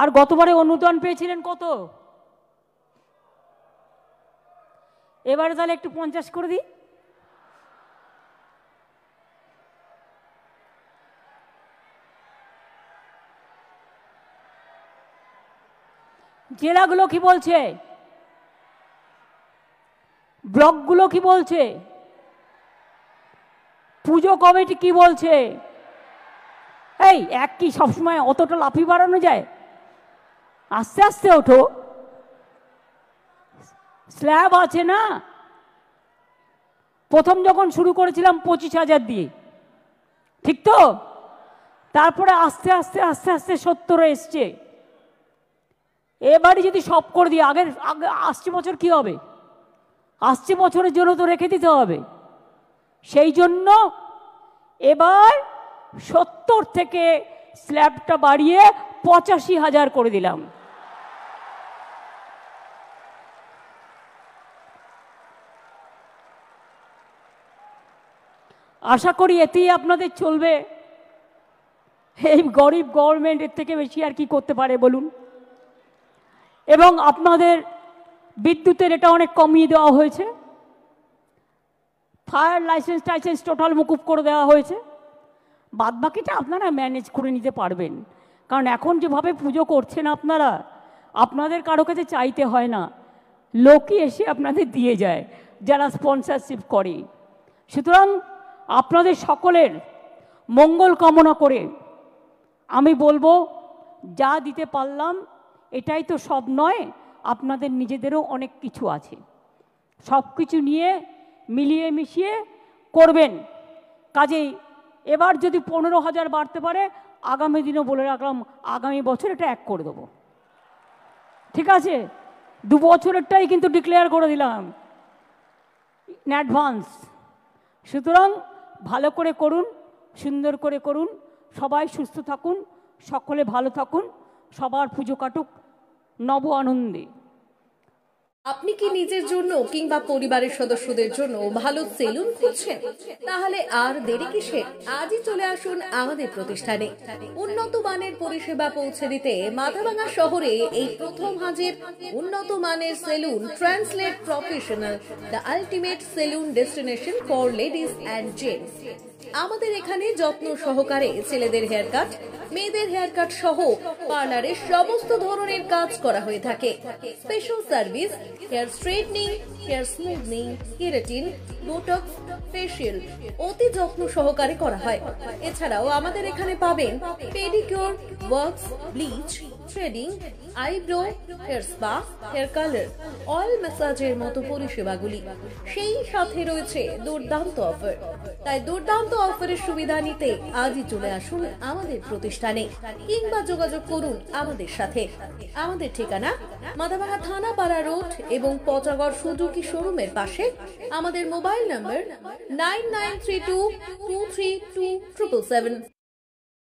আর গতবারে অনুদান পেয়েছিলেন কত? এবারে তাহলে একটু 50 করে দিই। জেলাগুলো কি বলছে? ব্লকগুলো কি বলছে? পুজো কমিটি কি বলছে? এই এক কি সবসময় অতটা লাফিয়ে বাড়ানো যায়? আস্তে আস্তে ওঠো, স্ল্যাব আছে না। প্রথম যখন শুরু করেছিলাম 25,000 দিয়ে, ঠিক তো? তারপরে আস্তে আস্তে আস্তে আস্তে 70 এসছে। এবারে যদি সব করে দিই, আগে আসছে বছর কি হবে? আসছে বছরের জন্য তো রেখে দিতে হবে। সেই জন্য এবার 70 থেকে স্ল্যাবটা বাড়িয়ে 85,000 করে দিলাম। আশা করি এতেই আপনাদের চলবে। এই গরিব গভর্নমেন্টের থেকে বেশি আর কি করতে পারে বলুন? এবং আপনাদের বিদ্যুতের এটা অনেক কমিয়ে দেওয়া হয়েছে। ফায়ার লাইসেন্স টাইসেন্স টোটাল মুকুব করে দেওয়া হয়েছে। বাদবাকিটা আপনারা ম্যানেজ করে নিতে পারবেন, কারণ এখন যেভাবে পুজো করছেন আপনারা, আপনাদের কারো কাছে চাইতে হয় না, লোকই এসে আপনাদের দিয়ে যায় যারা স্পন্সরশিপ করে। সুতরাং আপনাদের সকলের মঙ্গল কামনা করে আমি বলবো, যা দিতে পারলাম এটাই তো সব নয়, আপনাদের নিজেদেরও অনেক কিছু আছে। সব কিছু নিয়ে মিলিয়ে মিশিয়ে করবেন। কাজেই এবার যদি 15,000 বাড়তে পারে, আগামী দিনও বলে রাখলাম, আগামী বছর এটা 1 করে দেবো। ঠিক আছে? 2 বছরেরটাই কিন্তু ডিক্লেয়ার করে দিলাম ইন অ্যাডভান্স। সুতরাং ভালো করে করুন, সুন্দর করে করুন, সবাই সুস্থ থাকুন, সকলে ভালো থাকুন, সবার পুজো কাটুক নব আনন্দে। আপনি কি নিজের জন্য কিংবা পরিবারের সদস্যদের জন্য ভালো সেলুন খুঁজছেন? তাহলে আর দেরি কিসে? আজই চলে আসুন আমাদের প্রতিষ্ঠানে। উন্নত মানের পরিষেবা পৌঁছে দিতে মাথাভাঙা শহরে এই প্রথম হাজির উন্নত মানের salon translate professional, the ultimate salon destination for ladies and gents. আমাদের এখানে যত্ন সহকারে ছেলেদের হেয়ার কাট, মেয়েদের হেয়ার কাট সহ পার্লারের সমস্ত ধরনের কাজ করা হয়ে থাকে। Special service, hair straightening, hair smoothing, keratin, Botox, facial অতি যত্ন সহকারে করা হয়। এছাড়াও আমাদের এখানে পাবেন pedicure, wax, bleach, threading, eyebrow, hair spa, hair colour, oil ম্যাসাজের মতো পরিষেবাগুলি। সেই সাথে রয়েছে দুর্দান্ত অফার। তাই দুর্দান্ত অফারের সুবিধা নিতে আজই চলে আসুন আমাদের প্রতিষ্ঠানে কিংবা যোগাযোগ করুন আমাদের সাথে। আমাদের ঠিকানা মাথাভাঙা থানাপাড়া রোড এবং পচাগড় সুজুকি শোরুমের পাশে। আমাদের মোবাইল নম্বর 9932232777।